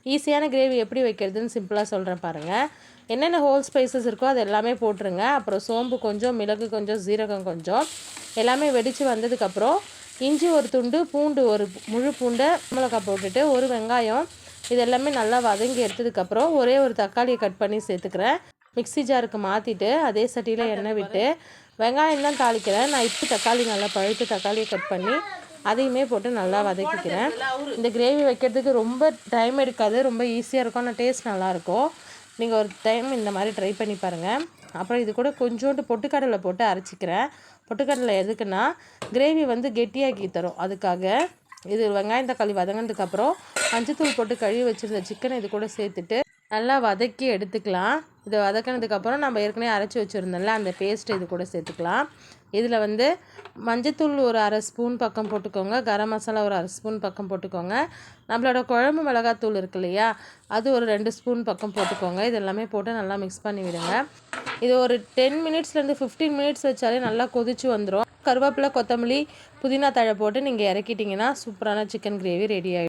ஈஸியான கிரேவி எப்படி வைக்கிறதுன்னு சிம்பிளாக சொல்கிறேன் பாருங்கள். என்னென்ன ஹோல் ஸ்பைசஸ் இருக்கோ அது எல்லாமே போட்டுருங்க. அப்புறம் சோம்பு கொஞ்சம், மிளகு கொஞ்சம், ஜீரகம் கொஞ்சம் எல்லாமே வெடித்து வந்ததுக்கப்புறம் இஞ்சி ஒரு துண்டு, பூண்டு ஒரு முழு பூண்டை, மிளகாய் போட்டுட்டு ஒரு வெங்காயம் இது எல்லாமே நல்லா வதங்கி எடுத்ததுக்கப்புறம் ஒரே ஒரு தக்காளியை கட் பண்ணி சேர்த்துக்கிறேன். மிக்ஸி ஜாருக்கு மாற்றிட்டு அதே சட்டியில் எண்ணெய் விட்டு வெங்காயம் தான் தாளிக்கிறேன். நான் இப்போ தக்காளி நல்லா பழுத்து தக்காளியை கட் பண்ணி அதையுமே போட்டு நல்லா வதக்கிக்கிறேன். இந்த கிரேவி வைக்கிறதுக்கு ரொம்ப டைம் எடுக்காது, ரொம்ப ஈஸியாக இருக்கும். ஆனால் டேஸ்ட் நல்லாயிருக்கும். நீங்கள் ஒரு டைம் இந்த மாதிரி ட்ரை பண்ணி பாருங்கள். அப்புறம் இது கூட கொஞ்சோண்டு பொட்டுக்கடலை போட்டு அரைச்சிக்கிறேன். பொட்டுக்கடலை எதுக்குன்னா கிரேவி வந்து கெட்டியாக்கி தரும், அதுக்காக. இது வெங்காயம் தக்காளி வதங்கினதுக்கப்புறம் மஞ்சத்தூள் போட்டு கழுவி வச்சுருந்த சிக்கனை இது கூட சேர்த்துட்டு நல்லா வதக்கி எடுத்துக்கலாம். இதை வதக்கினதுக்கப்புறம் நம்ம ஏற்கனவே அரைச்சி வச்சுருந்தோம்ல அந்த பேஸ்ட்டு இது கூட சேர்த்துக்கலாம். இதில் வந்து மஞ்சத்தூள் ஒரு அரை ஸ்பூன் பக்கம் போட்டுக்கோங்க, கரம் மசாலா ஒரு அரை ஸ்பூன் பக்கம் போட்டுக்கோங்க, நம்மளோட குழம்பு மிளகாத்தூள் இருக்கு இல்லையா அது ஒரு 2 ஸ்பூன் பக்கம் போட்டுக்கோங்க. இது எல்லாமே போட்டு நல்லா மிக்ஸ் பண்ணி விடுங்க. இது ஒரு 10 மினிட்ஸ்லேருந்து 15 மினிட்ஸ் வச்சாலே நல்லா கொதிச்சு வந்துடும். கருவேப்பிலை, கொத்தமல்லி, புதினா தழை போட்டு நீங்கள் இறக்கிட்டிங்கன்னா சூப்பரான சிக்கன் கிரேவி ரெடி ஆகிடும்.